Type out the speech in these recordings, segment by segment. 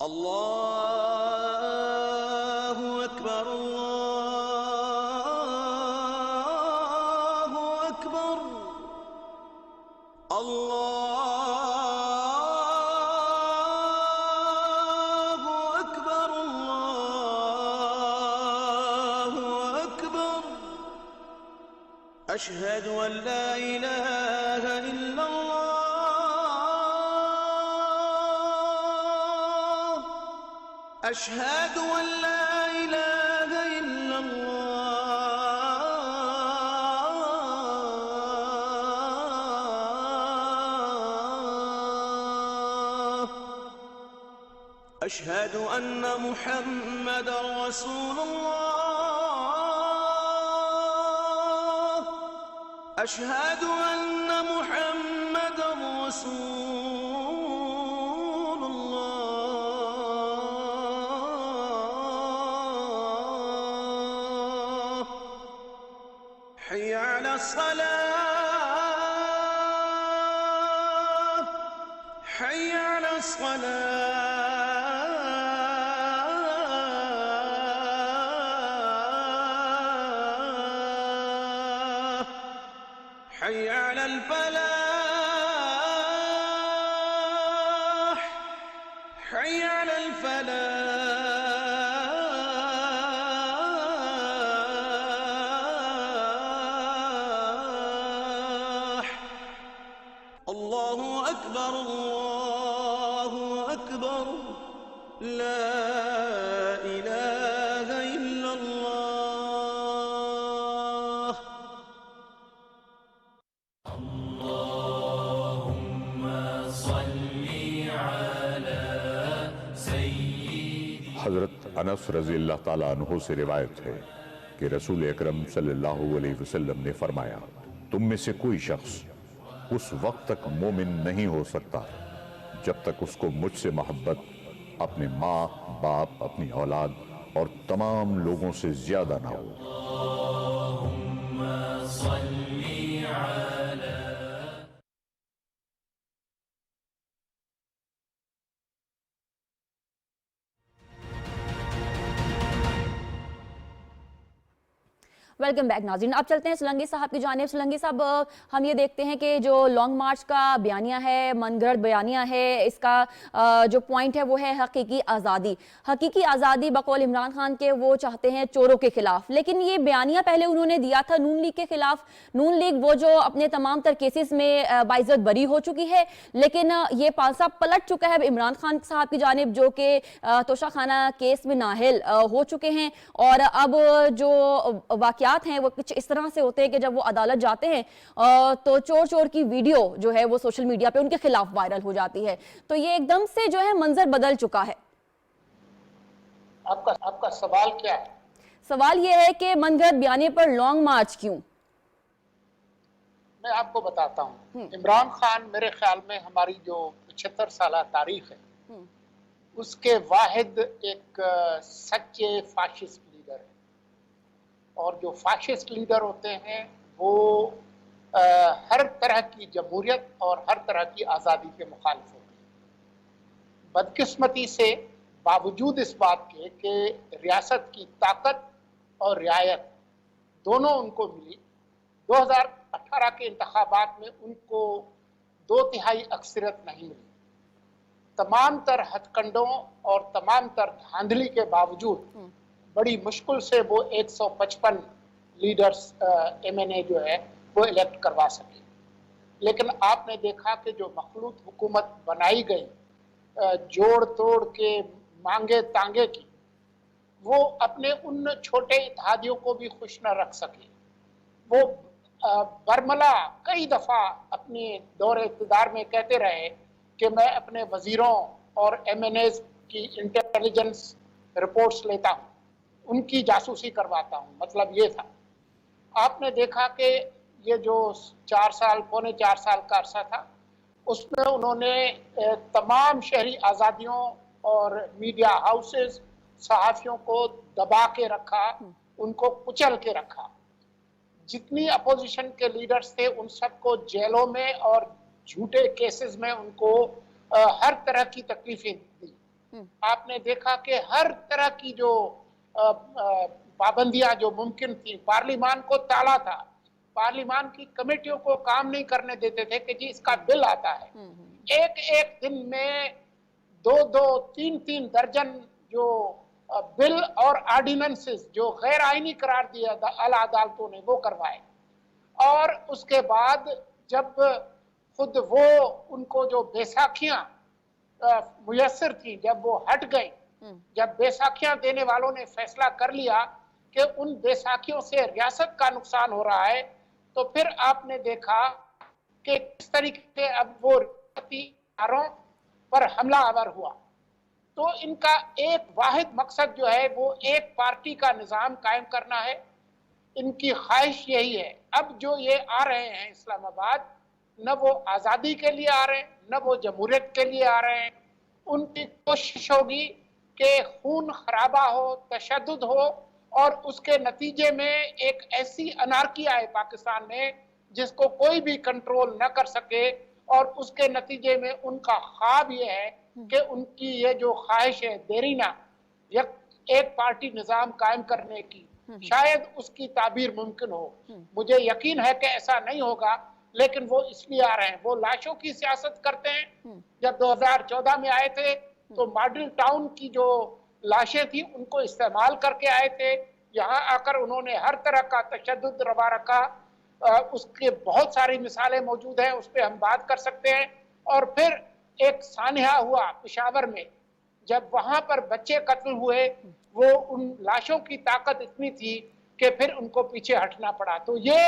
اللہ اکبر اللہ اکبر اللہ اکبر اللہ اکبر اشہد ان لا الہ الا اللہ اشہد ان لا الہ الا اللہ اشہد ان محمد رسول اللہ اشہد ان محمد رسول اللہ حی علی الصلاة حی علی الصلاة حی علی الفلاح حی علی الفلاح اللہ اکبر لا الہ الا اللہ حضرت انس رضی اللہ تعالیٰ عنہ سے روایت ہے کہ رسول اکرم صلی اللہ علیہ وسلم نے فرمایا تم میں سے کوئی شخص اس وقت تک مومن نہیں ہو سکتا جب تک اس کو مجھ سے محبت اپنے ماں باپ اپنی اولاد اور تمام لوگوں سے زیادہ نہ ہو ویلکم بیک ناظرین. اب چلتے ہیں سلنگی صاحب کی جانب. سلنگی صاحب ہم یہ دیکھتے ہیں کہ جو لانگ مارچ کا بیانیہ ہے, من گھڑت بیانیہ ہے, اس کا جو پوائنٹ ہے وہ ہے حقیقی آزادی. حقیقی آزادی بقول عمران خان کے وہ چاہتے ہیں چوروں کے خلاف, لیکن یہ بیانیہ پہلے انہوں نے دیا تھا نون لیگ کے خلاف. نون لیگ وہ جو اپنے تمام تر کیسز میں باعزت بری ہو چکی ہے, لیکن یہ پالسا پلٹ چکا ہے عمران خان صاحب کی جانب جو کہ توشہ خانہ کیس میں نااہل ہو چکے ہیں. اور اب جو واقعات ہیں وہ کچھ اس طرح سے ہوتے ہیں کہ جب وہ عدالت جاتے ہیں تو چور چور کی ویڈیو جو ہے وہ سوشل میڈیا پہ ان کے خلاف وائرل ہو جاتی ہے. تو یہ ایک دم سے جو ہے منظر بدل چکا ہے. آپ کا سوال کیا ہے؟ سوال یہ ہے کہ من گھڑت بیانیے پر لانگ مارچ کیوں؟ میں آپ کو بتاتا ہوں. عمران خان میرے خیال میں ہماری جو 75 سالہ تاریخ ہے اس کے واحد ایک سچے فاشسٹ لیڈر ہے. اور جو فاشسٹ لیڈر ہوتے ہیں وہ ہر طرح کی جمہوریت اور ہر طرح کی آزادی کے مخالف ہوتے ہیں. بدقسمتی سے باوجود اس بات کے کہ ریاست کی طاقت اور رعایت دونوں ان کو ملی, 2018 کے انتخابات میں ان کو 2/3 اکثریت نہیں ملی. تمام تر ہتھ کنڈوں اور تمام تر دھاندلی کے باوجود بڑی مشکل سے وہ 155 لیڈرز MNA جو ہے وہ الیکٹ کروا سکے. لیکن آپ نے دیکھا کہ جو مخلوط حکومت بنائی گئی جوڑ توڑ کے مانگے تانگے کی, وہ اپنے ان چھوٹے اتحادیوں کو بھی خوش نہ رکھ سکے. وہ برملا کئی دفعہ اپنی دور اقتدار میں کہتے رہے کہ میں اپنے وزیروں اور MNAs کی انٹیلیجنس رپورٹس لیتا ہوں, ان کی جاسوسی کرواتا ہوں. مطلب یہ تھا. آپ نے دیکھا کہ یہ جو 4 سال پونے 4 سال کا عرصہ تھا اس میں انہوں نے تمام شہری آزادیوں اور میڈیا ہاؤسز صحافیوں کو دبا کے رکھا, ان کو کچل کے رکھا. جتنی اپوزیشن کے لیڈرز تھے ان سب کو جیلوں میں اور جھوٹے کیسز میں ان کو ہر طرح کی تکلیفیں دی. آپ نے دیکھا کہ ہر طرح کی جو پابندیاں جو ممکن تھی، پارلیمان کو تالا تھا، پارلیمان کی کمیٹیوں کو کام نہیں کرنے دیتے تھے کہ جی اس کا بل آتا ہے، ایک دن میں 2-3 درجن جو بل اور آرڈیننسز جو غیر آئینی قرار دیا اعلیٰ عدالتوں نے وہ کروائے، اور اس کے بعد جب خود وہ ان کو جو بیساکھیاں میسر تھیں جب وہ ہٹ گئیں، جب بیساکھیاں دینے والوں نے فیصلہ کر لیا کہ ان بیساکھیوں سے ریاست کا نقصان ہو رہا ہے، تو پھر آپ نے دیکھا کہ کس طریقے سے اب وہ ریاستی اداروں پر حملہ آور ہوا۔ تو ان کا ایک واحد مقصد جو ہے وہ ایک پارٹی کا نظام قائم کرنا ہے، ان کی خواہش یہی ہے۔ اب جو یہ آ رہے ہیں اسلام آباد، نہ وہ آزادی کے لیے آ رہے ہیں نہ وہ جمہوریت کے لیے آ رہے ہیں، ان کی کوشش ہوگی کہ خون خرابہ ہو، تشدد ہو، اور اس کے نتیجے میں ایک ایسی انارکی آئے پاکستان میں جس کو کوئی بھی کنٹرول نہ کر سکے، اور اس کے نتیجے میں ان کا خواب یہ ہے کہ ان کی یہ جو خواہش ہے دیرینہ ایک پارٹی نظام قائم کرنے کی، شاید اس کی تعبیر ممکن ہو۔ مجھے یقین ہے کہ ایسا نہیں ہوگا، لیکن وہ اس لیے آ رہے ہیں۔ وہ لاشوں کی سیاست کرتے ہیں۔ جب 2014 میں آئے تھے تو ماڈل ٹاؤن کی جو لاشیں تھیں ان کو استعمال کر کے آئے تھے، یہاں آ کر انہوں نے ہر طرح کا تشدد روا رکھا، اس کے بہت ساری مثالیں موجود ہیں، اس پہ ہم بات کر سکتے ہیں۔ اور پھر ایک سانحہ ہوا پشاور میں، جب وہاں پر بچے قتل ہوئے، وہ ان لاشوں کی طاقت اتنی تھی کہ پھر ان کو پیچھے ہٹنا پڑا۔ تو یہ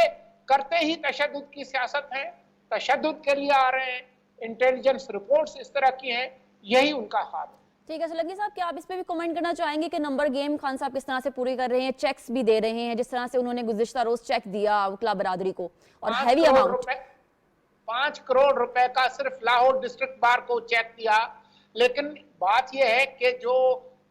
کرتے ہی تشدد کی سیاست ہے، تشدد کے لیے آ رہے ہیں، انٹیلیجنس رپورٹس اس طرح کی ہیں، یہی ان کا خواب ہے۔ ٹھیک ہے سلگی صاحب، کیا آپ اس پہ بھی کمنٹ کرنا چاہیں گے کہ نمبر گیم خان صاحب کس طرح سے پوری کر رہے ہیں، چیکس بھی دے رہے ہیں جس طرح سے انہوں نے گزشتہ روز چیک دیا وکلا برادری کو، اور ہیوی اماؤنٹ 5 کروڑ روپے کا صرف لاہور ڈسٹرکٹ بار کو چیک دیا۔ لیکن بات یہ ہے کہ جو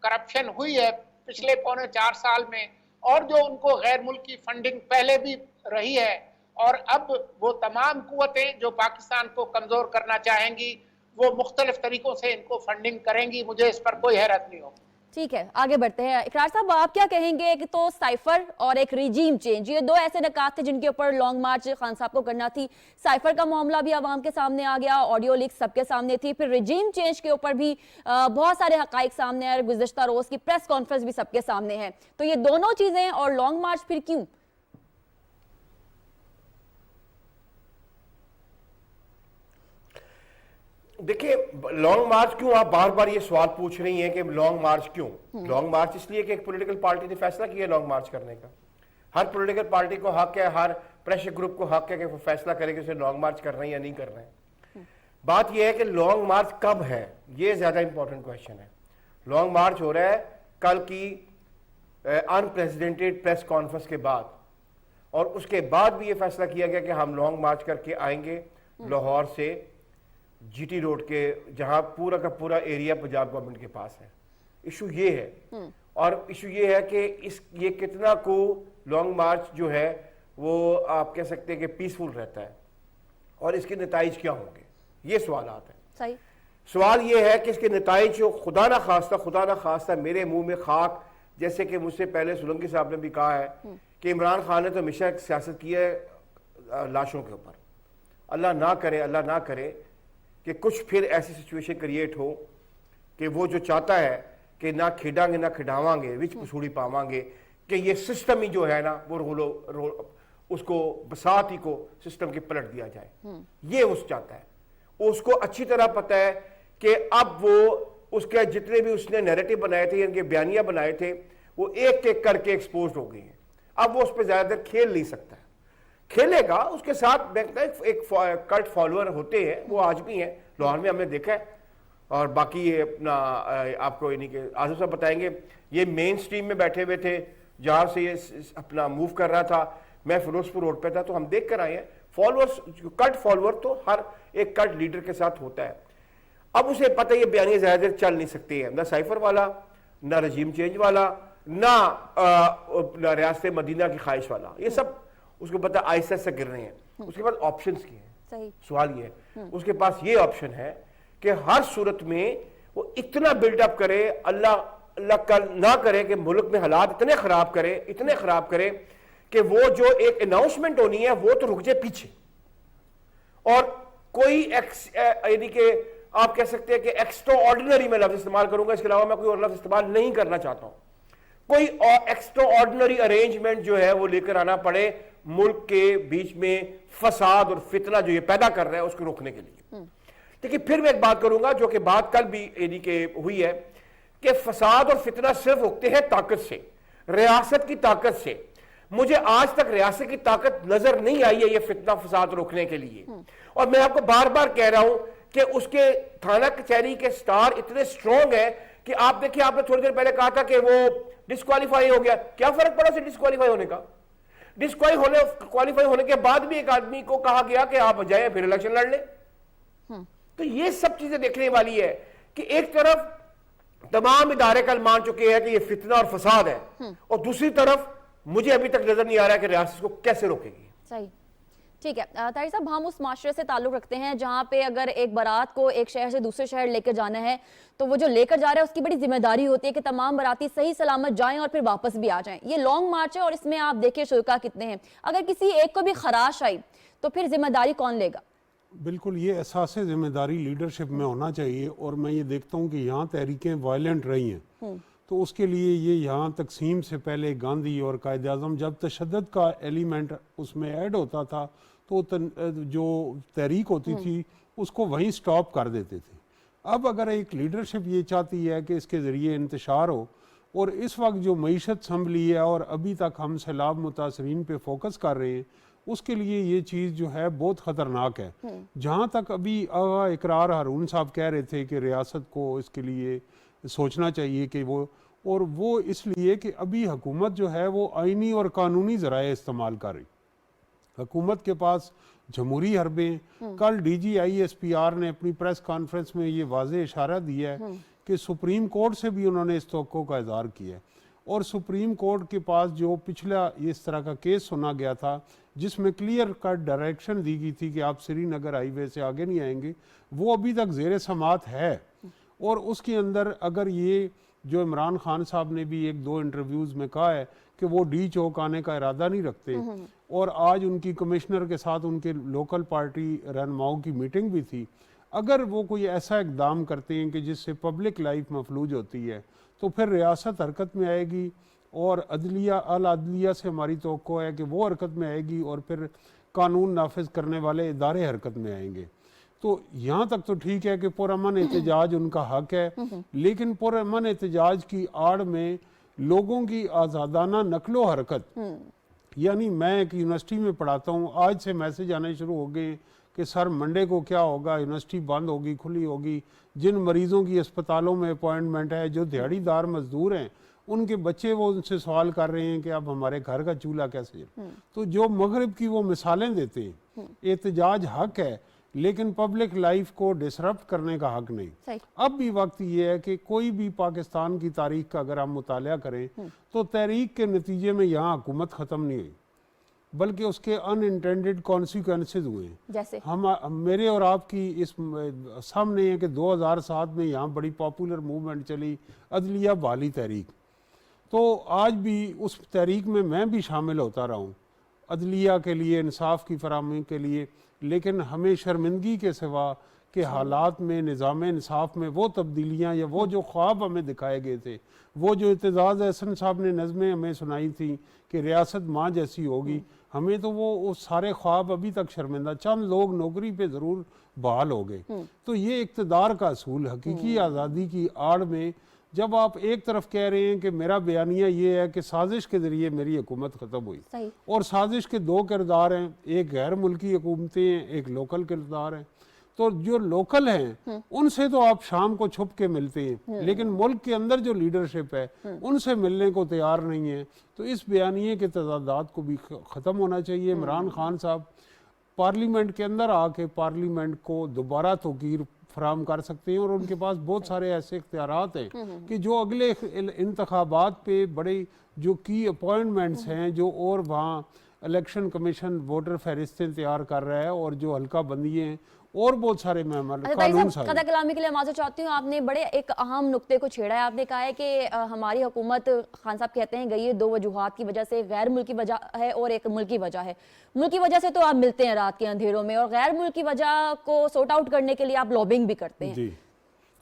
کرپشن ہوئی ہے پچھلے 4.25 سال میں، اور جو ان کو غیر ملکی فنڈنگ پہلے بھی رہی ہے، اور اب وہ تمام قوتیں جو پاکستان کو کمزور کرنا چاہیں گی وہ مختلف طریقوں سے ان کو فنڈنگ کریں گی، مجھے اس پر کوئی حیرت نہیں ہوگی۔ ٹھیک ہے، آگے بڑھتے ہیں۔ اقرار صاحب، آپ کیا کہیں گے؟ ایک تو سائفر اور ایک ریجیم چینج، یہ دو ایسے نکات تھے جن کے اوپر لانگ مارچ خان صاحب کو کرنا تھی۔ سائفر کا معاملہ بھی عوام کے سامنے آ گیا، آڈیو لیک سب کے سامنے تھی، پھر ریجیم چینج کے اوپر بھی بہت سارے حقائق سامنے آئے، گزشتہ روز کی پریس کانفرنس بھی سب کے سامنے ہے۔ تو یہ دونوں چیزیں اور لانگ مارچ پھر کیوں؟ دیکھیں لانگ مارچ کیوں، آپ بار بار یہ سوال پوچھ رہی ہیں کہ لانگ مارچ کیوں؟ لانگ مارچ اس لیے کہ ایک پولیٹیکل پارٹی نے فیصلہ کیا لانگ مارچ کرنے کا۔ ہر پولیٹیکل پارٹی کو حق ہے، ہر پریشر گروپ کو حق ہے کہ وہ فیصلہ کرے کہ اسے لانگ مارچ کرنا ہے یا نہیں کرنا ہے۔ بات یہ ہے کہ لانگ مارچ کب ہے، یہ زیادہ امپورٹنٹ کویشچن ہے۔ لانگ مارچ ہو رہا ہے کل کی انپریزیڈنٹڈ پریس کانفرنس کے بعد، اور اس کے بعد بھی یہ فیصلہ کیا گیا کہ ہم لانگ مارچ کر کے آئیں گے لاہور سے جی ٹی روڈ کے، جہاں پورا کا پورا ایریا پنجاب گورنمنٹ کے پاس ہے۔ ایشو یہ ہے، اور ایشو یہ ہے کہ یہ کتنا کو لانگ مارچ جو ہے وہ آپ کہہ سکتے ہیں کہ پیسفل رہتا ہے، اور اس کے نتائج کیا ہوں گے، یہ سوالات ہیں۔ صحیح سوال یہ ہے کہ اس کے نتائج جو خدا نہ خواستہ میرے منہ میں خاک، جیسے کہ مجھ سے پہلے سولنگی صاحب نے بھی کہا ہے کہ عمران خان نے تو ہمیشہ سیاست کی ہے لاشوں کے اوپر۔ اللہ نہ کرے کہ کچھ پھر ایسی سچویشن کریٹ ہو کہ وہ جو چاہتا ہے کہ نہ کھیڈاں گے نہ کھڈاواں گے وچ پسوڑی پاواں گے، کہ یہ سسٹم ہی جو ہے نا وہ اس کو بساط ہی کو سسٹم کے پلٹ دیا جائے، یہ اس چاہتا ہے۔ اس کو اچھی طرح پتہ ہے کہ اب وہ اس کے جتنے بھی اس نے نیریٹو بنائے تھے، ان کے بیانیہ بنائے تھے، وہ ایک ایک کر کے ایکسپوزڈ ہو گئی ہیں۔ اب وہ اس پہ زیادہ دیر کھیل نہیں سکتا ہے، کھیلے گا اس کے ساتھ ایک کلٹ فالوور ہوتے ہیں، وہ آج بھی ہیں لاہور میں، ہم نے دیکھا ہے۔ اور باقی یہ اپنا آپ کو یعنی کہ آصف صاحب بتائیں گے، یہ مین سٹریم میں بیٹھے ہوئے تھے جہاں سے یہ اپنا موو کر رہا تھا، میں فیروز پور روڈ پہ تھا، تو ہم دیکھ کر آئے ہیں فالوورز، کلٹ فالوور تو ہر ایک کلٹ لیڈر کے ساتھ ہوتا ہے۔ اب اسے پتہ یہ بیانیہ زیادہ دیر چل نہیں سکتے ہیں، نہ سائفر والا، نہ رجیم چینج والا، نہ ریاست مدینہ کی خواہش والا، یہ سب اس کو پتہ آہستہ سے گر رہے ہیں۔ اس کے پاس آپشنز کی ہیں، سوال یہ ہے اس کے پاس یہ آپشن ہے کہ ہر صورت میں وہ اتنا بلڈ اپ کرے, اللہ نہ کرے کہ ملک میں حالات اتنے خراب کرے کہ وہ جو ایک اناؤنسمنٹ ہونی ہے وہ تو رک جائے پیچھے, اور کوئی یعنی کہ آپ کہہ سکتے ہیں کہ ایکسٹرا آرڈینری میں لفظ استعمال کروں گا, اس کے علاوہ میں کوئی اور لفظ استعمال نہیں کرنا چاہتا ہوں, کوئی ایکسٹرا آرڈینری ارینجمنٹ جو ہے وہ لے کر آنا پڑے ملک کے بیچ میں فساد اور فتنہ جو یہ پیدا کر رہا ہے اس کو روکنے کے لیے. لیکن پھر میں ایک بات کروں گا جو کہ بات کل بھی یعنی کہ ہوئی ہے کہ فساد اور فتنہ صرف روکتے ہیں طاقت سے, ریاست کی طاقت سے. مجھے آج تک ریاست کی طاقت نظر نہیں آئی ہے یہ فتنہ فساد روکنے کے لیے, اور میں آپ کو بار بار کہہ رہا ہوں کہ اس کے تھانہ کچہری کے سٹار اتنے سٹرونگ ہیں کہ آپ دیکھیں, آپ نے تھوڑی دیر پہلے کہا تھا کہ وہ ڈسکوالیفائی ہو گیا, کیا فرق پڑا اسے ڈسکوالیفائی ہونے کا؟ ڈسکوالیفائی ہونے کے بعد بھی ایک آدمی کو کہا گیا کہ آپ جائیں پھر الیکشن لڑ لیں. تو یہ سب چیزیں دیکھنے والی ہے کہ ایک طرف تمام ادارے کل مان چکے ہیں کہ یہ فتنہ اور فساد ہے, اور دوسری طرف مجھے ابھی تک نظر نہیں آ رہا ہے کہ ریاست کو کیسے روکے گی. صحیح, ٹھیک ہے. طاہر صاحب, ہم اس معاشرے سے تعلق رکھتے ہیں جہاں پہ اگر ایک بارات کو ایک شہر سے دوسرے شہر لے کر جانا ہے تو وہ جو لے کر جا رہا ہے اس کی بڑی ذمہ داری ہوتی ہے کہ تمام باراتی صحیح سلامت جائیں اور پھر واپس بھی آ جائیں. یہ لانگ مارچ ہے اور اس میں آپ دیکھیں شرکا کتنے ہیں, اگر کسی ایک کو بھی خراش آئی تو پھر ذمہ داری کون لے گا؟ بالکل, یہ احساس ذمہ داری لیڈرشپ میں ہونا چاہیے, اور میں یہ دیکھتا ہوں کہ یہاں تحریکیں وائلنٹ رہی ہیں تو اس کے لیے یہ یہاں تقسیم سے پہلے گاندھی اور قائد اعظم جب تشدد کا ایلیمنٹ اس میں ایڈ ہوتا تھا تو جو تحریک ہوتی تھی اس کو وہیں سٹاپ کر دیتے تھے. اب اگر ایک لیڈرشپ یہ چاہتی ہے کہ اس کے ذریعے انتشار ہو, اور اس وقت جو معیشت سنبھلی ہے اور ابھی تک ہم سیلاب متاثرین پہ فوکس کر رہے ہیں, اس کے لیے یہ چیز جو ہے بہت خطرناک ہے. جہاں تک ابھی آغا اقرار ہارون صاحب کہہ رہے تھے کہ ریاست کو اس کے لیے سوچنا چاہیے کہ وہ اس لیے کہ ابھی حکومت جو ہے وہ آئینی اور قانونی ذرائع استعمال کر رہی. حکومت کے پاس جمہوری حربیں, کل D G I S P R نے اپنی پریس کانفرنس میں یہ واضح اشارہ دیا ہے کہ سپریم کورٹ سے بھی انہوں نے اس توقع کا اظہار کیا ہے, اور سپریم کورٹ کے پاس جو پچھلا اس طرح کا کیس سنا گیا تھا جس میں کلیئر کٹ ڈائریکشن دی گئی تھی کہ آپ سری نگر ہائی وے سے آگے نہیں آئیں گے, وہ ابھی تک زیر سماعت ہے. اور اس کے اندر اگر یہ جو عمران خان صاحب نے بھی ایک دو انٹرویوز میں کہا ہے کہ وہ ڈی چوک آنے کا ارادہ نہیں رکھتے, اور آج ان کی کمشنر کے ساتھ ان کے لوکل پارٹی رہنماؤں کی میٹنگ بھی تھی, اگر وہ کوئی ایسا اقدام کرتے ہیں کہ جس سے پبلک لائف مفلوج ہوتی ہے تو پھر ریاست حرکت میں آئے گی, اور العدلیہ سے ہماری توقع ہے کہ وہ حرکت میں آئے گی, اور پھر قانون نافذ کرنے والے ادارے حرکت میں آئیں گے. تو یہاں تک تو ٹھیک ہے کہ پرامن احتجاج ان کا حق ہے, لیکن پرامن احتجاج کی آڑ میں لوگوں کی آزادانہ نقل و حرکت, یعنی میں ایک یونیورسٹی میں پڑھاتا ہوں, آج سے میسج آنے شروع ہو گئے کہ سر منڈے کو کیا ہوگا, یونیورسٹی بند ہوگی کھلی ہوگی, جن مریضوں کی اسپتالوں میں اپوائنٹمنٹ ہے, جو دیہڑی دار مزدور ہیں, ان کے بچے وہ ان سے سوال کر رہے ہیں کہ اب ہمارے گھر کا چولہا کیسے. تو جو مغرب کی وہ مثالیں دیتے ہیں, احتجاج حق ہے لیکن پبلک لائف کو ڈسرپٹ کرنے کا حق نہیں. اب بھی وقت یہ ہے کہ کوئی بھی پاکستان کی تاریخ کا اگر ہم مطالعہ کریں تو تحریک کے نتیجے میں یہاں حکومت ختم نہیں ہوئی بلکہ اس کے ان انٹینڈڈ کانسیکوینسز ہوئے ہیں. جیسے میرے اور آپ کی اس سامنے ہے کہ 2007 میں یہاں بڑی پاپولر موومنٹ چلی, عدلیہ بحالی تحریک, تو آج بھی اس تحریک میں بھی شامل ہوتا رہا ہوں عدلیہ کے لیے, انصاف کی فراہمی کے لیے, لیکن ہمیں شرمندگی کے سوا کہ حالات میں نظام انصاف میں وہ تبدیلیاں یا وہ جو خواب ہمیں دکھائے گئے تھے, وہ جو اعتزاز احسن صاحب نے نظمیں ہمیں سنائی تھیں کہ ریاست ماں جیسی ہوگی, ہمیں تو وہ سارے خواب ابھی تک شرمندہ, چند لوگ نوکری پہ ضرور بحال ہو گئے. تو یہ اقتدار کا اصول, حقیقی آزادی کی آڑ میں جب آپ ایک طرف کہہ رہے ہیں کہ میرا بیانیہ یہ ہے کہ سازش کے ذریعے میری حکومت ختم ہوئی, اور سازش کے دو کردار ہیں, ایک غیر ملکی حکومتیں ہیں, ایک لوکل کردار ہیں, تو جو لوکل ہیں ان سے تو آپ شام کو چھپ کے ملتے ہیں, لیکن ملک کے اندر جو لیڈرشپ ہے ان سے ملنے کو تیار نہیں ہے. تو اس بیانیے کے تضادات کو بھی ختم ہونا چاہیے. عمران خان صاحب پارلیمنٹ کے اندر آ کے پارلیمنٹ کو دوبارہ توقیر فراہم کر سکتے ہیں, اور ان کے پاس بہت سارے ایسے اختیارات ہیں کہ جو اگلے انتخابات پہ بڑے جو کی اپوائنٹمنٹس ہیں, جو اور وہاں الیکشن کمیشن ووٹر فہرستیں تیار کر رہا ہے, اور جو حلقہ بندیاں ہیں اور بہت سارے معاملات اچھا بھائی قانون صاحب، سازی۔ قطع کلامی کے لیے معذرت چاہتی ہوں، آپ نے بڑے ایک اہم نقطے کو چھیڑا ہے. آپ نے کہا ہے کہ ہماری حکومت، خان صاحب کہتے ہیں گئی ہے دو وجوہات کی وجہ سے، غیر ملکی وجہ ہے اور ایک ملکی وجہ ہے. ملکی وجہ سے تو آپ ملتے ہیں رات کے اندھیروں میں، اور غیر ملکی وجہ کو سورٹ آؤٹ کرنے کے لیے آپ لابنگ بھی کرتے ہیں. جی،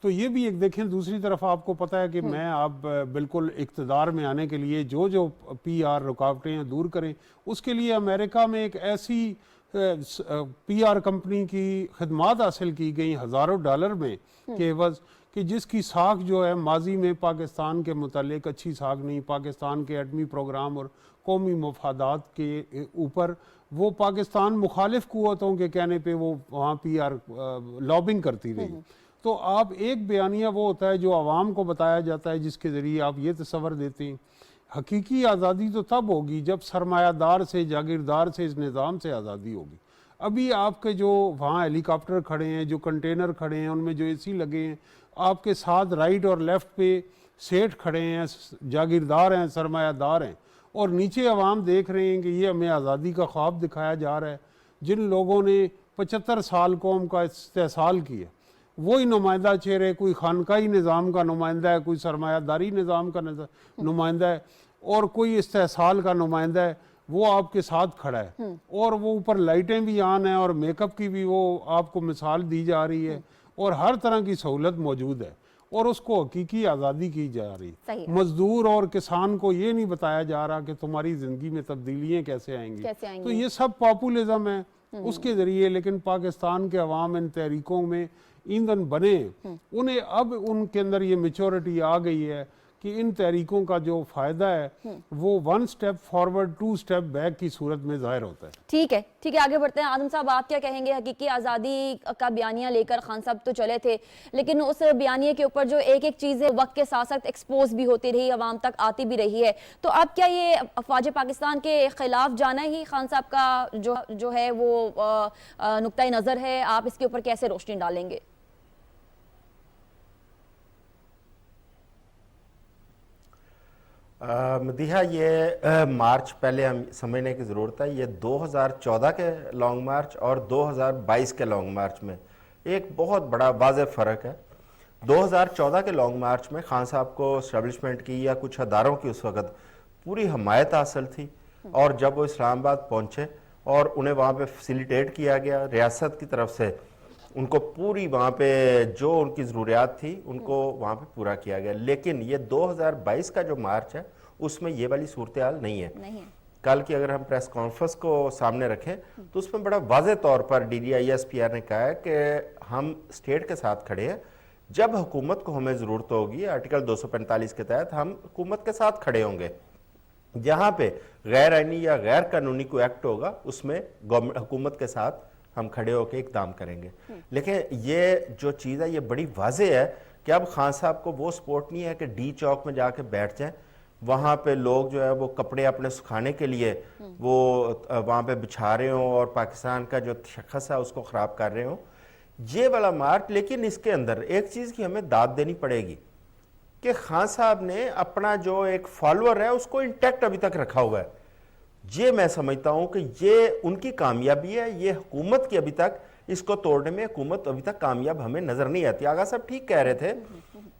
تو یہ بھی ایک دیکھیں، دوسری طرف آپ کو پتہ ہے کہ میں آپ بالکل اقتدار میں آنے کے لیے جو پی آر رکاوٹیں ہیں دور کریں، اس کے لیے امریکہ میں ایک ایسی پی آر کمپنی کی خدمات حاصل کی گئیں ہزاروں ڈالر میں کے عوض، کہ جس کی ساکھ جو ہے ماضی میں پاکستان کے متعلق اچھی ساکھ نہیں، پاکستان کے ایٹمی پروگرام اور قومی مفادات کے اوپر وہ پاکستان مخالف قوتوں کے کہنے پہ وہ وہاں پی آر لابنگ کرتی رہی. تو آپ ایک بیانیہ وہ ہوتا ہے جو عوام کو بتایا جاتا ہے، جس کے ذریعے آپ یہ تصور دیتے ہیں. حقیقی آزادی تو تب ہوگی جب سرمایہ دار سے، جاگیردار سے، اس نظام سے آزادی ہوگی. ابھی آپ کے جو وہاں ہیلی کاپٹر کھڑے ہیں، جو کنٹینر کھڑے ہیں، ان میں جو اے سی لگے ہیں، آپ کے ساتھ رائٹ اور لیفٹ پہ سیٹ کھڑے ہیں، جاگیردار ہیں، سرمایہ دار ہیں، اور نیچے عوام دیکھ رہے ہیں کہ یہ ہمیں آزادی کا خواب دکھایا جا رہا ہے. جن لوگوں نے 75 سال قوم کا استحصال کیا، وہی نمائندہ چہرے، کوئی خانقاہی نظام کا نمائندہ ہے، کوئی سرمایہ داری نظام کا نمائندہ ہے، اور کوئی استحصال کا نمائندہ ہے، وہ آپ کے ساتھ کھڑا ہے. اور وہ اوپر لائٹیں بھی آن ہیں، اور میک اپ کی بھی وہ آپ کو مثال دی جا رہی ہے، اور ہر طرح کی سہولت موجود ہے، اور اس کو حقیقی آزادی کی جا رہی. مزدور اور کسان کو یہ نہیں بتایا جا رہا کہ تمہاری زندگی میں تبدیلیاں کیسے آئیں گی. تو یہ سب پاپولزم ہے اس کے ذریعے. لیکن پاکستان کے عوام ان تحریکوں میں ایندھن بنے، انہیں اب ان کے اندر یہ میچورٹی آ گئی ہے کہ ان تحریکوں کا جو فائدہ ہے وہ 1 سٹیپ فارورڈ 2 سٹیپ بیک کی صورت میں ظاہر ہوتا ہے. ٹھیک ہے، آگے بڑھتے ہیں. اعظم صاحب، آپ کیا کہیں گے؟ حقیقی آزادی کا بیانیہ لے کر خان صاحب تو چلے تھے، لیکن اس بیانیے کے اوپر جو ایک چیز ہے وقت کے ساتھ ساتھ ایکسپوز بھی ہوتی رہی، عوام تک آتی بھی رہی ہے. تو اب کیا یہ افواج پاکستان کے خلاف جانا ہی خان صاحب کا جو ہے وہ نقطۂ نظر ہے؟ آپ اس کے اوپر کیسے روشنی ڈالیں گے؟ مدیحہ، یہ مارچ پہلے ہم سمجھنے کی ضرورت ہے. یہ 2014 کے لانگ مارچ اور 2022 کے لانگ مارچ میں ایک بہت بڑا واضح فرق ہے. 2014 کے لانگ مارچ میں خان صاحب کو اسٹیبلشمنٹ کی یا کچھ اداروں کی اس وقت پوری حمایت حاصل تھی، اور جب وہ اسلام آباد پہنچے اور انہیں وہاں پہ فیسیلیٹیٹ کیا گیا ریاست کی طرف سے، ان کو پوری وہاں پہ جو ان کی ضروریات تھی ان کو وہاں پہ پورا کیا گیا. لیکن یہ 2022 کا جو مارچ ہے اس میں یہ والی صورتحال نہیں ہے. کل کی اگر ہم پریس کانفرنس کو سامنے رکھیں تو اس میں بڑا واضح طور پر D D I S P R نے کہا ہے کہ ہم اسٹیٹ کے ساتھ کھڑے ہیں. جب حکومت کو ہمیں ضرورت ہوگی آرٹیکل 245 کے تحت ہم حکومت کے ساتھ کھڑے ہوں گے. جہاں پہ غیر آئینی یا غیر قانونی کوئی ایکٹ ہوگا اس میں حکومت کے ساتھ ہم کھڑے ہو کے اقدام کریں گے. لیکن یہ جو چیز ہے یہ بڑی واضح ہے کہ اب خان صاحب کو وہ سپورٹ نہیں ہے کہ ڈی چوک میں جا کے بیٹھ جائیں، وہاں پہ لوگ جو ہے وہ کپڑے اپنے سکھانے کے لیے وہ وہاں پہ بچھا رہے ہوں اور پاکستان کا جو شخص ہے اس کو خراب کر رہے ہوں. یہ والا مارچ، لیکن اس کے اندر ایک چیز کی ہمیں داد دینی پڑے گی کہ خان صاحب نے اپنا جو ایک فالوور ہے اس کو انٹیکٹ ابھی تک رکھا ہوا ہے. یہ میں سمجھتا ہوں کہ یہ ان کی کامیابی ہے. یہ حکومت کی ابھی تک اس کو توڑنے میں حکومت ابھی تک کامیاب ہمیں نظر نہیں آتی. آغا صاحب ٹھیک کہہ رہے تھے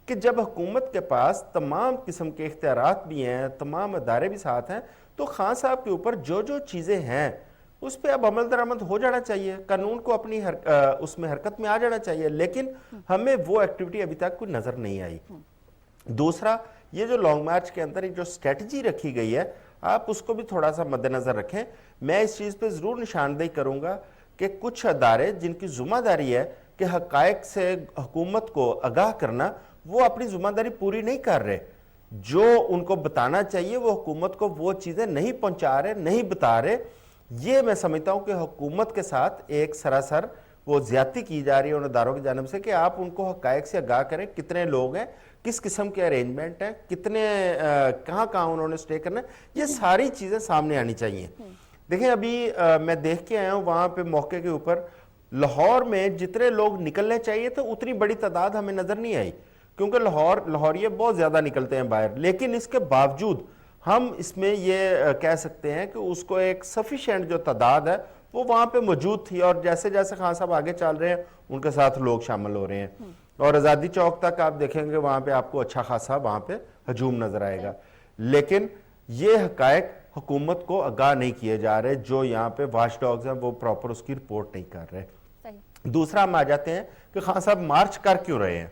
کہ جب حکومت کے پاس تمام قسم کے اختیارات بھی ہیں، تمام ادارے بھی ساتھ ہیں، تو خان صاحب کے اوپر جو چیزیں ہیں اس پہ اب عمل درآمد ہو جانا چاہیے، قانون کو اپنی اس میں حرکت میں آ جانا چاہیے. لیکن ہمیں وہ ایکٹیویٹی ابھی تک کوئی نظر نہیں آئی. دوسرا، یہ جو لانگ مارچ کے اندر ایک جو اسٹریٹجی رکھی گئی ہے آپ اس کو بھی تھوڑا سا مد نظر رکھیں. میں اس چیز پہ ضرور نشاندہی کروں گا کہ کچھ ادارے جن کی ذمہ داری ہے کہ حقائق سے حکومت کو آگاہ کرنا، وہ اپنی ذمہ داری پوری نہیں کر رہے. جو ان کو بتانا چاہیے وہ حکومت کو وہ چیزیں نہیں پہنچا رہے، نہیں بتا رہے. یہ میں سمجھتا ہوں کہ حکومت کے ساتھ ایک سراسر وہ زیادتی کی جا رہی ہے ان اداروں کی جانب سے کہ آپ ان کو حقائق سے آگاہ کریں، کتنے لوگ ہیں، کس قسم کے ارینجمنٹ ہیں، کتنے کہاں انہوں نے سٹے کرنا ہے. یہ ساری چیزیں سامنے آنی چاہیے. دیکھیں ابھی میں دیکھ کے آیا ہوں وہاں پہ موقع کے اوپر لاہور میں جتنے لوگ نکلنے چاہیے تو اتنی بڑی تعداد ہمیں نظر نہیں آئی، کیونکہ لاہوریے بہت زیادہ نکلتے ہیں باہر. لیکن اس کے باوجود ہم اس میں یہ کہہ سکتے ہیں کہ اس کو ایک سفیشینٹ جو تعداد ہے وہ وہاں پہ موجود تھی، اور جیسے جیسے خان صاحب آگے چل رہے ہیں ان کے ساتھ لوگ شامل ہو رہے ہیں، اور آزادی چوک تک آپ دیکھیں گے وہاں پہ آپ کو اچھا خاصا وہاں پہ ہجوم نظر آئے گا، لیکن یہ حقائق حکومت کو آگاہ نہیں کیے جا رہے، جو یہاں پہ واچ ڈاگز ہیں وہ پراپر اس کی رپورٹ نہیں کر رہے۔ دوسرا ہم آ جاتے ہیں کہ خان صاحب مارچ کر کیوں رہے ہیں؟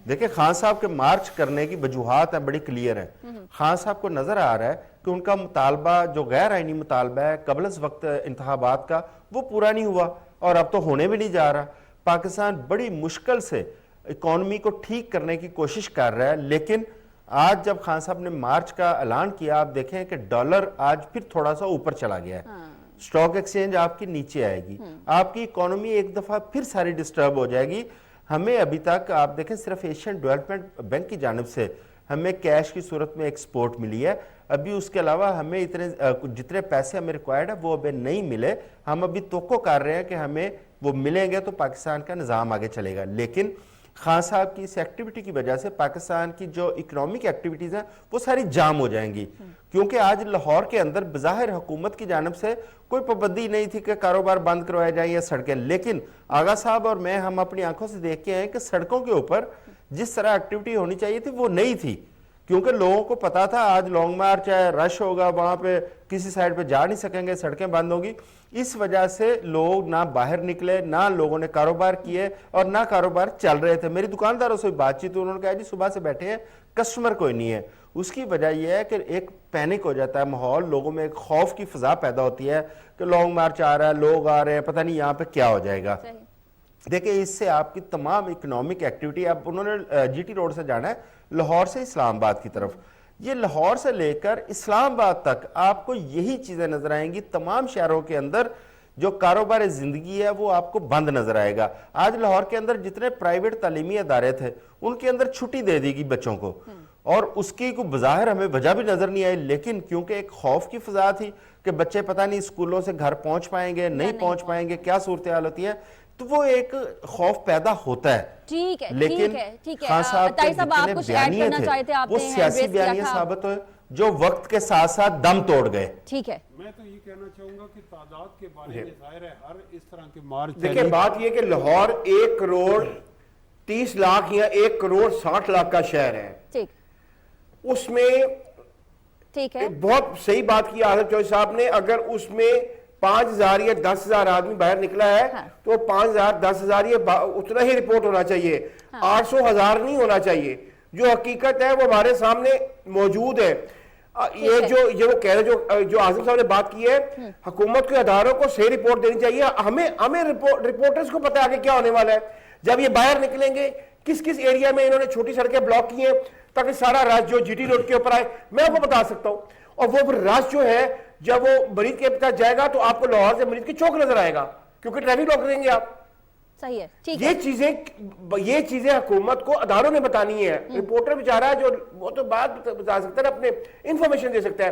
دیکھیں خان صاحب کے مارچ کرنے کی وجوہات ہیں بڑی کلیئر ہیں۔ خان صاحب کو نظر آ رہا ہے کہ ان کا مطالبہ جو غیر آئینی مطالبہ ہے قبل از وقت انتخابات کا، وہ پورا نہیں ہوا، اور اب تو ہونے بھی نہیں جا رہا۔ پاکستان بڑی مشکل سے اکانومی کو ٹھیک کرنے کی کوشش کر رہا ہے، لیکن آج جب خان صاحب نے مارچ کا اعلان کیا، آپ دیکھیں کہ ڈالر آج پھر تھوڑا سا اوپر چلا گیا ہے، سٹاک ایکسچینج آپ کی نیچے آئے گی، آپ کی اکانومی ایک دفعہ پھر ساری ڈسٹرب ہو جائے گی۔ ہمیں ابھی تک آپ دیکھیں صرف ایشین ڈیولپمنٹ بینک کی جانب سے ہمیں کیش کی صورت میں ایکسپورٹ ملی ہے، ابھی اس کے علاوہ ہمیں جتنے پیسے ہمیں ریکوائرڈ ہے وہ ابھی نہیں ملے۔ ہم ابھی توقع کر رہے ہیں کہ ہمیں وہ ملیں گے تو پاکستان کا نظام آگے چلے گا، لیکن خان صاحب کی اس ایکٹیویٹی کی وجہ سے پاکستان کی جو اکنامک ایکٹیویٹیز ہیں وہ ساری جام ہو جائیں گی، کیونکہ آج لاہور کے اندر بظاہر حکومت کی جانب سے کوئی پابندی نہیں تھی کہ کاروبار بند کروائے جائیں یا سڑکیں، لیکن آغا صاحب اور میں ہم اپنی آنکھوں سے دیکھ کے ہیں کہ سڑکوں کے اوپر جس طرح ایکٹیویٹی ہونی چاہیے تھی وہ نہیں تھی، کیونکہ لوگوں کو پتا تھا آج لانگ مارچ ہے، رش ہوگا، وہاں پہ کسی سائڈ پہ جا نہیں سکیں گے، سڑکیں بند ہوگی، اس وجہ سے لوگ نہ باہر نکلے، نہ لوگوں نے کاروبار کیے اور نہ کاروبار چل رہے تھے۔ میری دکانداروں سے بات چیت تو انہوں نے کہا جی صبح سے بیٹھے ہیں کسٹمر کوئی نہیں ہے۔ اس کی وجہ یہ ہے کہ ایک پینک ہو جاتا ہے ماحول، لوگوں میں ایک خوف کی فضا پیدا ہوتی ہے کہ لانگ مارچ آ رہا ہے، لوگ آ رہے ہیں، پتہ نہیں یہاں پہ کیا ہو جائے گا۔ دیکھیں اس سے آپ کی تمام اکنامک ایکٹیویٹی، اب انہوں نے جی ٹی روڈ سے جانا ہے لاہور سے اسلام آباد کی طرف، یہ لاہور سے لے کر اسلام آباد تک آپ کو یہی چیزیں نظر آئیں گی۔ تمام شہروں کے اندر جو کاروبار زندگی ہے وہ آپ کو بند نظر آئے گا۔ آج لاہور کے اندر جتنے پرائیویٹ تعلیمی ادارے تھے ان کے اندر چھٹی دے دی گئی بچوں کو، اور اس کی کوئی بظاہر ہمیں وجہ بھی نظر نہیں آئی، لیکن کیونکہ ایک خوف کی فضا تھی کہ بچے پتہ نہیں اسکولوں سے گھر پہنچ پائیں گے نہیں پہنچ پائیں گے، کیا صورتحال ہوتی ہے، تو وہ ایک خوف پیدا ہوتا ہے۔ ٹھیک ہے، لیکن خان صاحب کے جتنے بیانیے تھے وہ سیاسی بیانیے ثابت ہوئے جو وقت کے ساتھ ساتھ دم توڑ گئے۔ ٹھیک ہے، میں تو یہ کہنا چاہوں گا کہ تعداد کے بارے میں ظاہر ہے ہر اس طرح کے مارچ دیکھیں بات یہ کہ لاہور 1 کروڑ 30 لاکھ یا 1 کروڑ 60 لاکھ کا شہر ہے، ٹھیک، اس میں ٹھیک ہے، بہت صحیح بات کی آصف چوہدری صاحب نے، اگر اس میں 5000 یا 10,000 آدمی باہر نکلا ہے تو 5000 10,000 یہ اتنا ہی رپورٹ ہونا چاہیے، 800,000 نہیں ہونا چاہیے۔ جو حقیقت ہے وہ ہمارے سامنے موجود ہے۔ یہ وہ کہہ رہے جو آصف صاحب نے بات کی ہے، حکومت کے اداروں کو صحیح رپورٹ دینی چاہیے۔ ہمیں رپورٹرز کو پتہ ہے آگے کیا ہونے والا ہے، جب یہ باہر نکلیں گے کس کس ایریا میں انہوں نے چھوٹی سڑکیں بلاک کی ہیں تاکہ سارا رش جو جی ٹی روڈ کے اوپر آئے، میں آپ کو بتا سکتا ہوں، اور وہ رش جو ہے جب وہ مریض کے پاس جائے گا تو آپ کو لاہور سے مریض کی چوک نظر آئے گا، کیونکہ ٹریفک لاک دیں گے آپ۔ صحیح ہے، ٹھیک ہے، یہ چیزیں حکومت کو اداروں نے بتانی ہے۔ رپورٹر بیچارہ ہے جو وہ تو بات بتا سکتا ہے، اپنے انفارمیشن دے سکتا ہے۔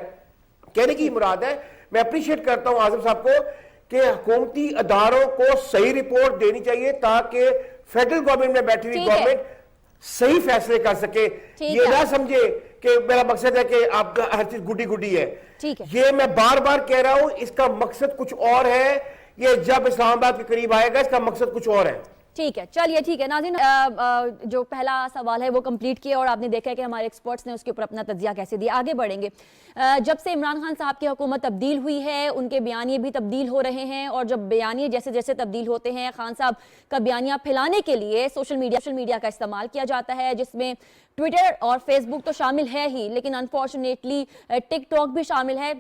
کہنے کی مراد ہے، میں اپریشیٹ کرتا ہوں آصف صاحب کو کہ حکومتی اداروں کو صحیح رپورٹ دینی چاہیے تاکہ فیڈرل گورنمنٹ میں بیٹھی ہوئی گورنمنٹ صحیح فیصلے کر سکے، یہ نہ سمجھے کہ میرا مقصد ہے کہ آپ کا ہر چیز گڈی گڈی ہے۔ یہ میں بار بار کہہ رہا ہوں، اس کا مقصد کچھ اور ہے، یہ جب اسلام آباد کے قریب آئے گا اس کا مقصد کچھ اور ہے۔ ٹھیک ہے، چلیے ٹھیک ہے ناظرین، جو پہلا سوال ہے وہ کمپلیٹ کیا اور آپ نے دیکھا ہے کہ ہمارے ایکسپرٹس نے اس کے اوپر اپنا تجزیہ کیسے دیا۔ آگے بڑھیں گے، جب سے عمران خان صاحب کی حکومت تبدیل ہوئی ہے ان کے بیانیے بھی تبدیل ہو رہے ہیں، اور جب بیانیے جیسے جیسے تبدیل ہوتے ہیں خان صاحب کا بیانیہ پھیلانے کے لیے سوشل میڈیا کا استعمال کیا جاتا ہے، جس میں ٹویٹر اور فیس بک تو شامل ہے ہی، لیکن انفارچونیٹلی ٹک ٹاک بھی شامل ہے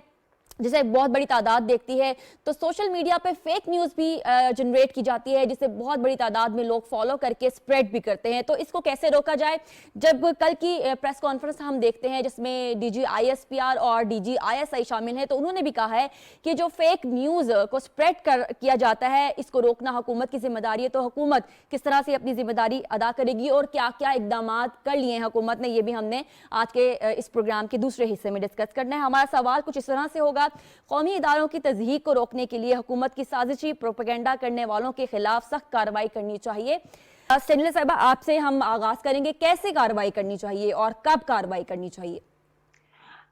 جسے بہت بڑی تعداد دیکھتی ہے۔ تو سوشل میڈیا پہ فیک نیوز بھی جنریٹ کی جاتی ہے جسے بہت بڑی تعداد میں لوگ فالو کر کے سپریڈ بھی کرتے ہیں۔ تو اس کو کیسے روکا جائے؟ جب کل کی پریس کانفرنس ہم دیکھتے ہیں جس میں D G I S P R اور D G I S I شامل ہیں، تو انہوں نے بھی کہا ہے کہ جو فیک نیوز کو سپریڈ کیا جاتا ہے اس کو روکنا حکومت کی ذمہ داری ہے۔ تو حکومت کس طرح سے اپنی ذمہ داری ادا کرے گی اور کیا کیا اقدامات کر لیے ہیں حکومت نے، یہ بھی ہم نے آج کے اس پروگرام کے دوسرے حصے میں ڈسکس کرنا ہے۔ ہمارا سوال کچھ اس طرح سے ہوگا، قومی اداروں کی تضحیک کو روکنے کے لیے حکومت کی سازشی پروپیگنڈا کرنے والوں کے خلاف سخت کارروائی کرنی چاہیے۔ سٹینلے صاحبہ آپ سے ہم آغاز کریں گے، کیسے کارروائی کرنی چاہیے اور کب کارروائی کرنی چاہیے؟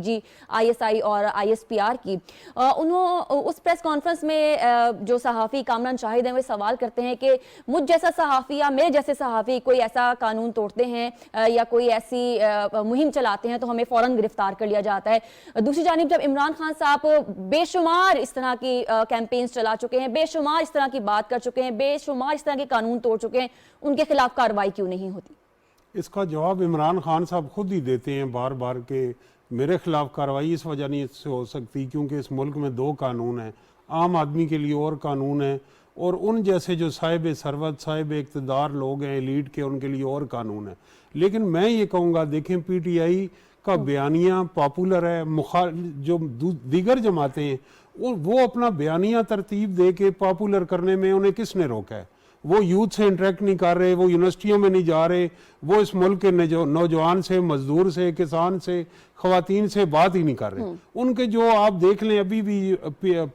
DG ISI اور ISPR کی. اس پریس کانفرنس میں جو صحافی کامران شاہد ہیں وہ سوال کرتے ہیں کہ مجھ جیسا صحافی یا میرے جیسے صحافی کوئی ایسا قانون توڑتے ہیں یا کوئی ایسی مہم چلاتے ہیں تو ہمیں فوراً گرفتار کر لیا جاتا ہے. دوسری جانب جب عمران خان صاحب بے شمار اس طرح کی کیمپینز چلا چکے ہیں, بے شمار اس طرح کی بات کر چکے ہیں, بے شمار اس طرح کے قانون توڑ چکے ہیں, ان کے خلاف کارروائی کیوں نہیں ہوتی؟ اس کا جواب عمران خان صاحب خود ہی دیتے ہیں بار بار کہ میرے خلاف کارروائی اس وجہ نہیں سے ہو سکتی کیونکہ اس ملک میں 2 قانون ہیں, عام آدمی کے لیے اور قانون ہیں, اور ان جیسے جو صاحب ثروت صاحب اقتدار لوگ ہیں ایلیٹ کے, ان کے لیے اور قانون ہیں. لیکن میں یہ کہوں گا دیکھیں PTI کا بیانیہ پاپولر ہے, جو دیگر جماعتیں ہیں وہ اپنا بیانیہ ترتیب دے کے پاپولر کرنے میں انہیں کس نے روکا ہے؟ وہ یوتھ سے انٹریکٹ نہیں کر رہے, وہ یونیورسٹیوں میں نہیں جا رہے, وہ اس ملک کے نوجوان سے, مزدور سے, کسان سے, خواتین سے بات ہی نہیں کر رہے. ان کے جو آپ دیکھ لیں ابھی بھی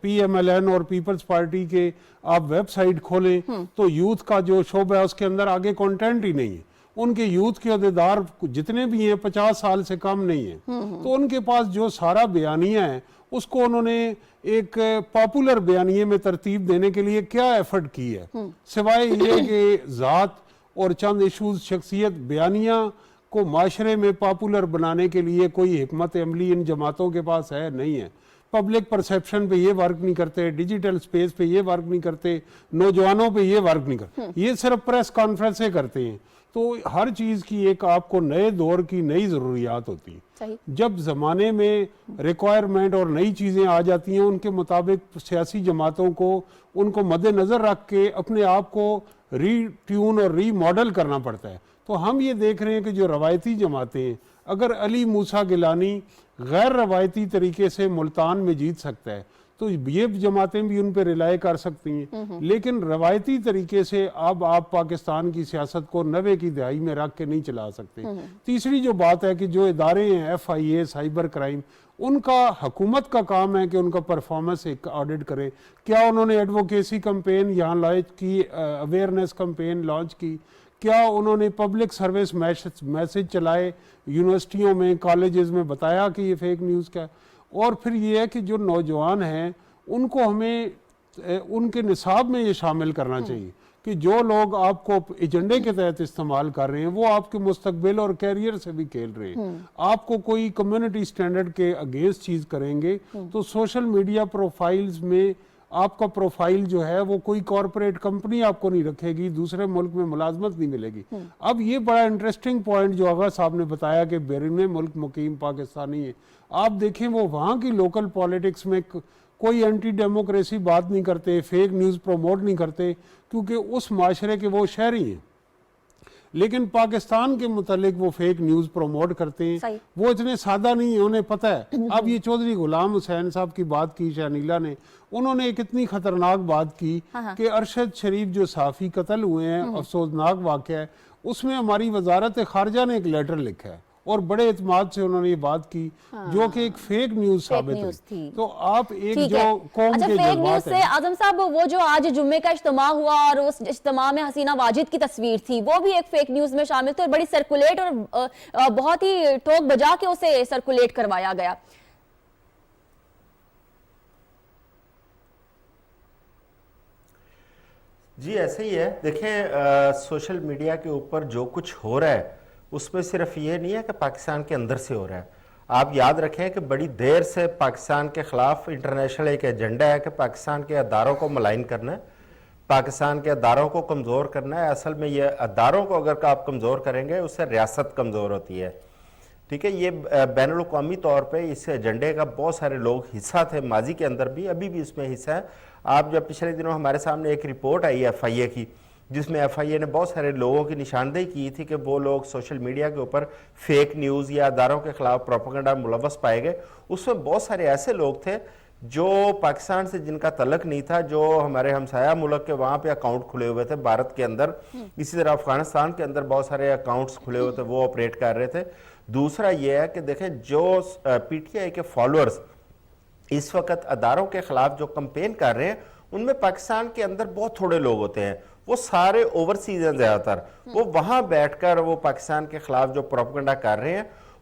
PMLN اور پیپلز پارٹی کے آپ ویب سائٹ کھولیں تو یوتھ کا جو شعبہ ہے اس کے اندر آگے کنٹینٹ ہی نہیں ہے. ان کے یوتھ کے عہدیدار جتنے بھی ہیں 50 سال سے کم نہیں ہیں, تو ان کے پاس جو سارا بیانیہ ہے اس کو انہوں نے ایک پاپولر بیانیے میں ترتیب دینے کے لیے کیا ایفرٹ کی ہے سوائے یہ کہ ذات اور چند ایشوز شخصیت. بیانیہ کو معاشرے میں پاپولر بنانے کے لیے کوئی حکمت عملی ان جماعتوں کے پاس ہے نہیں ہے. پبلک پرسیپشن پہ یہ ورک نہیں کرتے, ڈیجیٹل سپیس پہ یہ ورک نہیں کرتے, نوجوانوں پہ یہ ورک نہیں کرتے, یہ صرف پریس کانفرنسیں کرتے ہیں. تو ہر چیز کی ایک آپ کو نئے دور کی نئی ضروریات ہوتی ہیں. جب زمانے میں ریکوائرمنٹ اور نئی چیزیں آ جاتی ہیں ان کے مطابق سیاسی جماعتوں کو ان کو مد نظر رکھ کے اپنے آپ کو ری ٹیون اور ری ماڈل کرنا پڑتا ہے. تو ہم یہ دیکھ رہے ہیں کہ جو روایتی جماعتیں ہیں, اگر علی موسیٰ گیلانی غیر روایتی طریقے سے ملتان میں جیت سکتا ہے تو یہ جماعتیں بھی ان پہ ریلائے کر سکتی ہیں, لیکن روایتی طریقے سے اب آپ پاکستان کی سیاست کو 90 کی دہائی میں رکھ کے نہیں چلا سکتے. تیسری جو بات ہے کہ جو ادارے ہیں FIA, سائبر کرائم, ان کا حکومت کا کام ہے کہ ان کا پرفارمنس ایک آڈٹ کرے. کیا انہوں نے ایڈوکیسی کمپین یہاں لانچ کی, اویئرنیس کمپین لانچ کی, کیا انہوں نے پبلک سروس میسج چلائے یونیورسٹیوں میں, کالجز میں, بتایا کہ یہ فیک نیوز کیا ہے. اور پھر یہ ہے کہ جو نوجوان ہیں ان کو ہمیں ان کے نصاب میں یہ شامل کرنا چاہیے کہ جو لوگ آپ کو ایجنڈے کے تحت استعمال کر رہے ہیں وہ آپ کے مستقبل اور کیریئر سے بھی کھیل رہے ہیں. آپ کو کوئی کمیونٹی سٹینڈرڈ کے اگینسٹ چیز کریں گے تو سوشل میڈیا پروفائلز میں آپ کا پروفائل جو ہے وہ کوئی کارپوریٹ کمپنی آپ کو نہیں رکھے گی, دوسرے ملک میں ملازمت نہیں ملے گی. اب یہ بڑا انٹرسٹنگ پوائنٹ جو آغا صاحب نے بتایا کہ بیرون ملک مقیم پاکستانی ہے, آپ دیکھیں وہ وہاں کی لوکل پالیٹکس میں کوئی اینٹی ڈیموکریسی بات نہیں کرتے, فیک نیوز پروموٹ نہیں کرتے کیونکہ اس معاشرے کے وہ شہری ہیں. لیکن پاکستان کے متعلق وہ فیک نیوز پروموٹ کرتے ہیں. وہ اتنے سادہ نہیں ہیں, انہیں پتہ ہے. اب یہ چودھری غلام حسین صاحب کی بات کی شہنیلا نے, انہوں نے ایک اتنی خطرناک بات کی کہ ارشد شریف جو صحافی قتل ہوئے ہیں, افسوسناک واقعہ ہے, اس میں ہماری وزارت خارجہ نے ایک لیٹر لکھا ہے اور بڑے اعتماد سے انہوں نے یہ بات کی جو کہ ایک فیک نیوز ثابت ہوئی. تو آپ ایک جو قوم کے جذبات ہیں. اعظم صاحب وہ جو آج جمعے کا اجتماع ہوا اور اس اجتماع میں حسینہ واجد کی تصویر تھی وہ بھی ایک فیک نیوز میں شامل تھی اور بڑی سرکولیٹ اور بہت ہی ٹوک بجا کے اسے سرکولیٹ کروایا گیا. جی ایسے ہی ہے. دیکھیں سوشل میڈیا کے اوپر جو کچھ ہو رہا ہے اس میں صرف یہ نہیں ہے کہ پاکستان کے اندر سے ہو رہا ہے. آپ یاد رکھیں کہ بڑی دیر سے پاکستان کے خلاف انٹرنیشنل ایک ایجنڈا ہے کہ پاکستان کے اداروں کو ملائن کرنا ہے, پاکستان کے اداروں کو کمزور کرنا ہے. اصل میں یہ اداروں کو اگر آپ کمزور کریں گے اس سے ریاست کمزور ہوتی ہے. ٹھیک ہے, یہ بین الاقوامی طور پہ اس ایجنڈے کا بہت سارے لوگ حصہ تھے, ماضی کے اندر بھی, ابھی بھی اس میں حصہ ہے. آپ جب پچھلے دنوں ہمارے سامنے ایک رپورٹ آئی FIA کی جس میں FIA نے بہت سارے لوگوں کی نشاندہی کی تھی کہ وہ لوگ سوشل میڈیا کے اوپر فیک نیوز یا اداروں کے خلاف پروپیگنڈا ملوث پائے گئے. اس میں بہت سارے ایسے لوگ تھے جو پاکستان سے جن کا تعلق نہیں تھا, جو ہمارے ہمسایہ ملک کے وہاں پہ اکاؤنٹ کھلے ہوئے تھے بھارت کے اندر, اسی طرح افغانستان کے اندر بہت سارے اکاؤنٹس کھلے ہوئے تھے, وہ آپریٹ کر رہے تھے. دوسرا یہ ہے کہ دیکھیں جو PTI کے فالوورز اس وقت اداروں کے خلاف جو کمپین کر رہے ہیں ان میں پاکستان کے اندر بہت تھوڑے لوگ ہوتے ہیں, وہ سارے اوورسیز ہیں زیادہ تر. وہ وہاں بیٹھ کر وہ پاکستان کے خلاف جو پروپیگنڈا کر رہے ہیں